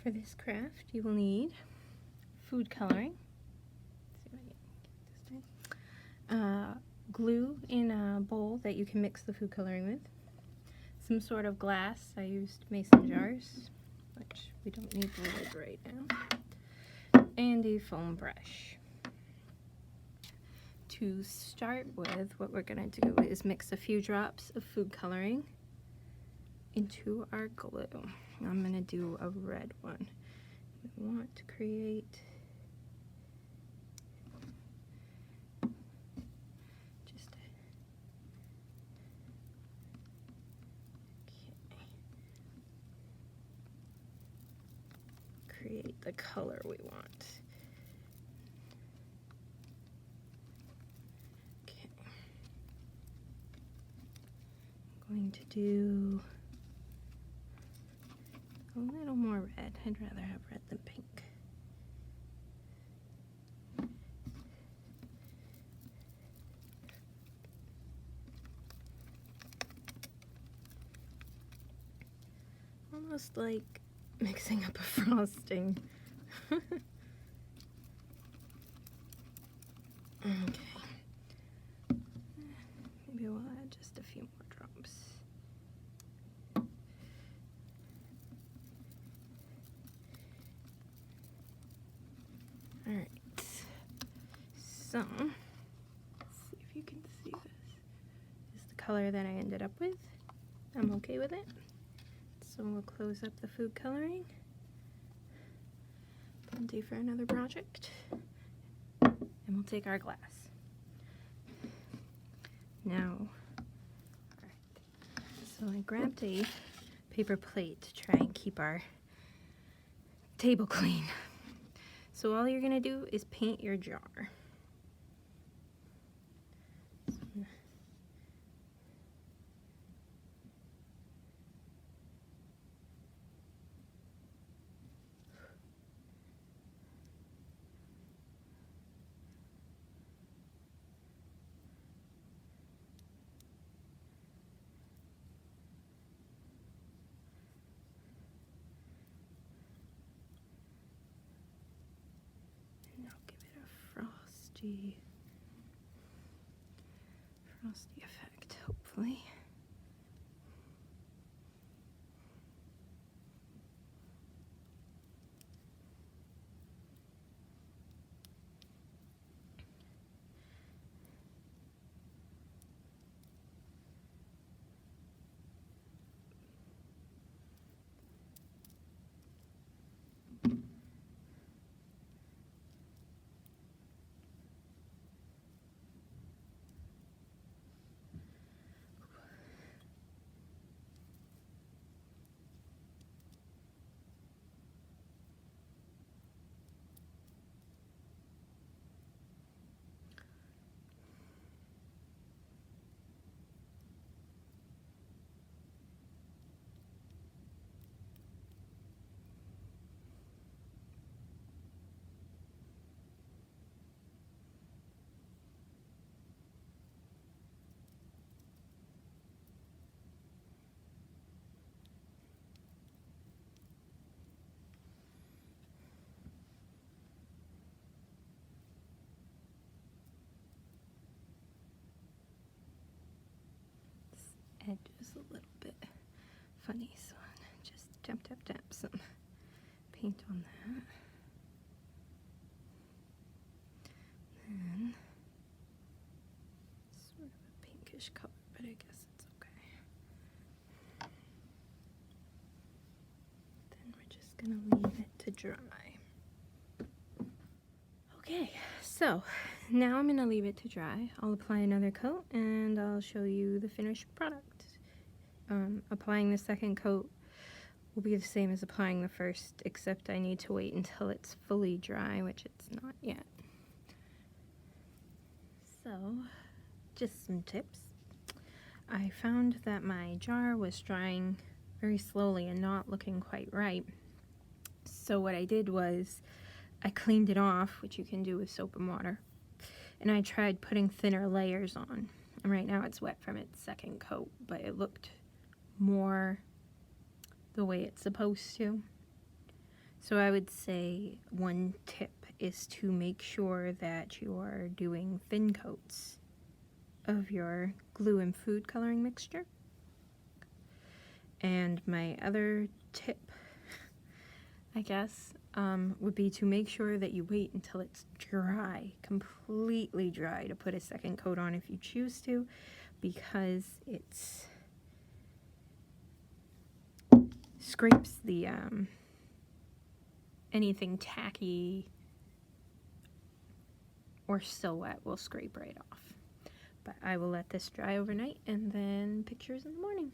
For this craft, you will need food coloring. Let's see if I can get this down. Glue in a bowl that you can mix the food coloring with. Some sort of glass. I used mason jars, which we don't need the lid right now. And a foam brush. To start with, what we're going to do is mix a few drops of food coloring into our glue. I'm going to do a red one. We want to create just create the color we want. Okay. I'm going to do a little more red. I'd rather have red than pink. Almost like mixing up a frosting. Okay. Maybe we'll add just a few more drops. Alright. So, let's see if you can see this. This is the color that I ended up with. I'm okay with it. So we'll close up the food coloring. Plenty for another project. And we'll take our glass. Now, so I grabbed a paper plate to try and keep our table clean. So all you're gonna do is paint your jar. Frosty effect, hopefully. Edge is a little bit funny, so I'll just tap some paint on that. Then sort of a pinkish color, but I guess it's okay. Then we're just gonna leave it to dry. Okay, so now I'm gonna leave it to dry. I'll apply another coat and I'll show you the finished product. Applying the second coat will be the same as applying the first, except I need to wait until it's fully dry, which it's not yet. So, just some tips. I found that my jar was drying very slowly and not looking quite right. So what I did was I cleaned it off, which you can do with soap and water, and I tried putting thinner layers on. And right now it's wet from its second coat, but it looked more the way it's supposed to. So I would say one tip is to make sure that you are doing thin coats of your glue and food coloring mixture. And my other tip, I guess, would be to make sure that you wait until it's dry, completely dry, to put a second coat on if you choose to, because it's scrapes the anything tacky or still wet will scrape right off. But I will let this dry overnight and then pictures in the morning.